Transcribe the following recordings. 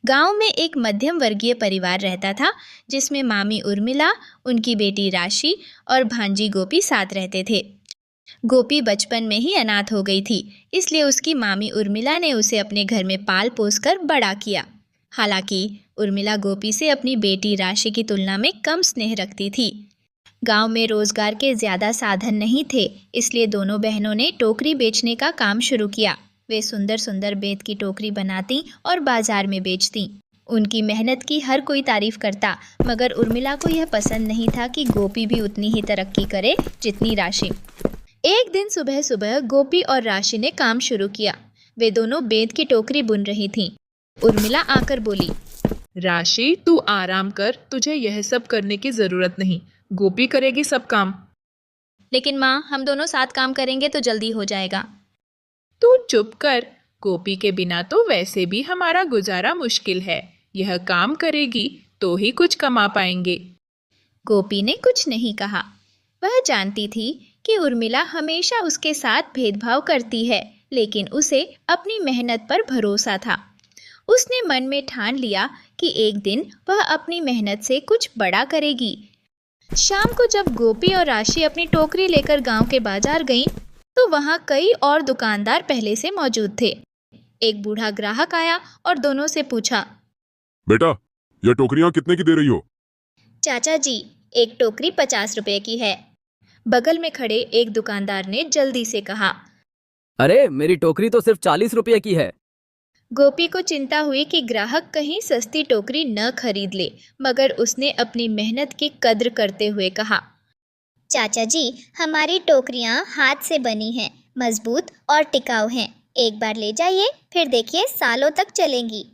गांव में एक मध्यम वर्गीय परिवार रहता था, जिसमें मामी उर्मिला, उनकी बेटी राशि और भांजी गोपी साथ रहते थे। गोपी बचपन में ही अनाथ हो गई थी, इसलिए उसकी मामी उर्मिला ने उसे अपने घर में पाल पोस कर बड़ा किया। हालांकि उर्मिला गोपी से अपनी बेटी राशि की तुलना में कम स्नेह रखती थी। गांव में रोजगार के ज्यादा साधन नहीं थे, इसलिए दोनों बहनों ने टोकरी बेचने का काम शुरू किया। वे सुंदर सुंदर बेत की टोकरी बनाती और बाजार में बेचती। उनकी मेहनत की हर कोई तारीफ करता, मगर उर्मिला को यह पसंद नहीं था कि गोपी भी उतनी ही तरक्की करे जितनी राशि। एक दिन सुबह सुबह गोपी और राशि ने काम शुरू किया। वे दोनों बेत की टोकरी बुन रही थीं। उर्मिला आकर बोली, राशि, तू आराम कर, तुझे यह सब करने की जरूरत नहीं। गोपी करेगी सब काम। लेकिन माँ, हम दोनों साथ काम करेंगे तो जल्दी हो जाएगा। तू चुप कर। गोपी के बिना तो वैसे भी हमारा गुजारा मुश्किल है। यह काम करेगी तो ही कुछ कमा पाएंगे। गोपी ने कुछ नहीं कहा। वह जानती थी कि उर्मिला हमेशा उसके साथ भेदभाव करती है, लेकिन उसे अपनी मेहनत पर भरोसा था। उसने मन में ठान लिया कि एक दिन वह अपनी मेहनत से कुछ बड़ा करेगी। शाम को जब गोपी और राशि अपनी टोकरी लेकर गांव के बाजार गईं, तो वहां कई और दुकानदार पहले से मौजूद थे। एक बूढ़ा ग्राहक आया और दोनों से पूछा, बेटा, यह टोकरियां कितने की दे रही हो? चाचा जी, एक टोकरी 50 रुपए की है। बगल में खड़े एक दुकानदार ने जल्दी से कहा। अरे, मेरी टोकरी तो सिर्फ 40 रुपये की है। गोपी को चिंता हुई कि ग्राहक कहीं सस्ती टोकरी न खरीद ले, मगर उसने अपनी मेहनत की कद्र करते हुए कहा, चाचा जी, हमारी टोकरियां हाथ से बनी हैं, मजबूत और टिकाऊ हैं। एक बार ले जाइए, फिर देखिए सालों तक चलेंगी।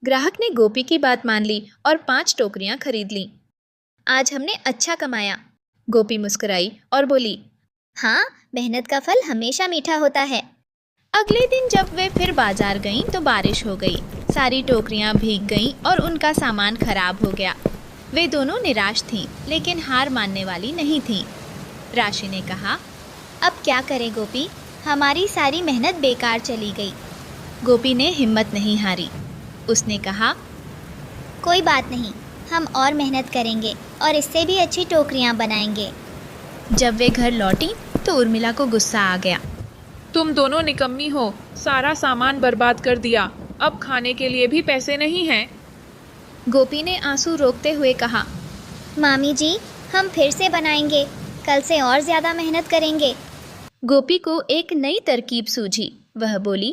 ग्राहक ने गोपी की बात मान ली और 5 टोकरियां खरीद लीं। आज हमने अच्छा कमाया, गोपी मुस्कुराई और बोली। हाँ, मेहनत का फल हमेशा मीठा होता है। अगले दिन जब वे फिर बाजार गईं तो बारिश हो गई। सारी टोकरियां भीग गईं और उनका सामान खराब हो गया। वे दोनों निराश थीं, लेकिन हार मानने वाली नहीं थीं। राशि ने कहा, अब क्या करें गोपी, हमारी सारी मेहनत बेकार चली गई। गोपी ने हिम्मत नहीं हारी। उसने कहा, कोई बात नहीं, हम और मेहनत करेंगे और इससे भी अच्छी टोकरियां बनाएंगे। जब वे घर लौटी तो उर्मिला को गुस्सा आ गया। तुम दोनों निकम्मी हो, सारा सामान बर्बाद कर दिया। अब खाने के लिए भी पैसे नहीं हैं। गोपी ने आंसू रोकते हुए कहा, मामी जी, हम फिर से बनाएंगे, कल से और ज्यादा मेहनत करेंगे। गोपी को एक नई तरकीब सूझी। वह बोली,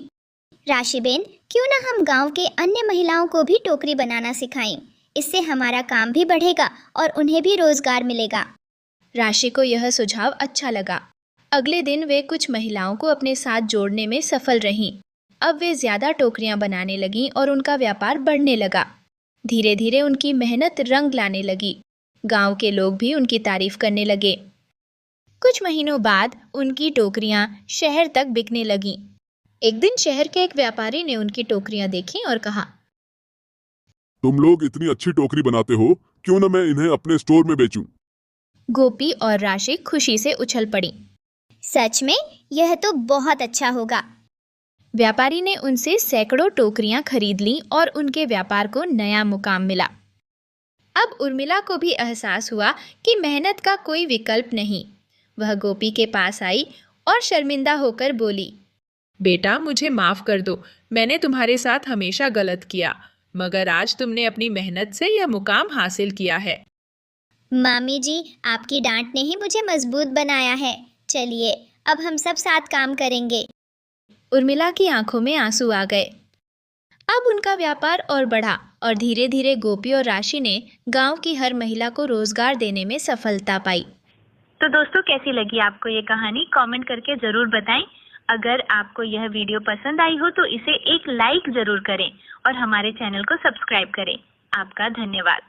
राशि बेन, क्यों ना हम गांव के अन्य महिलाओं को भी टोकरी बनाना सिखाएं। इससे हमारा काम भी बढ़ेगा और उन्हें भी रोजगार मिलेगा। राशि को यह सुझाव अच्छा लगा। अगले दिन वे कुछ महिलाओं को अपने साथ जोड़ने में सफल रहीं। अब वे ज्यादा टोकरियां बनाने लगीं और उनका व्यापार बढ़ने लगा। धीरे धीरे उनकी मेहनत रंग लाने लगी। गांव के लोग भी उनकी तारीफ करने लगे। कुछ महीनों बाद उनकी टोकरियां शहर तक बिकने लगीं। एक दिन शहर के एक व्यापारी ने उनकी टोकरियां देखी और कहा, तुम लोग इतनी अच्छी टोकरी बनाते हो, क्यों न मैं इन्हें अपने स्टोर में बेचूं? गोपी और राशि खुशी से उछल पड़ी। सच में, यह तो बहुत अच्छा होगा। व्यापारी ने उनसे सैकड़ों टोकरियां खरीद लीं और उनके व्यापार को नया मुकाम मिला। अब उर्मिला को भी एहसास हुआ कि मेहनत का कोई विकल्प नहीं। वह गोपी के पास आई और शर्मिंदा होकर बोली, बेटा, मुझे माफ कर दो। मैंने तुम्हारे साथ हमेशा गलत किया, मगर आज तुमने अपनी मेहनत से यह मुकाम हासिल किया है। मामी जी, आपकी डांट ने ही मुझे मजबूत बनाया है। चलिए, अब हम सब साथ काम करेंगे। उर्मिला की आंखों में आंसू आ गए। अब उनका व्यापार और बढ़ा और धीरे धीरे गोपी और राशि ने गांव की हर महिला को रोजगार देने में सफलता पाई। तो दोस्तों, कैसी लगी आपको ये कहानी? कमेंट करके जरूर बताएं। अगर आपको यह वीडियो पसंद आई हो तो इसे एक लाइक जरूर करें और हमारे चैनल को सब्सक्राइब करें। आपका धन्यवाद।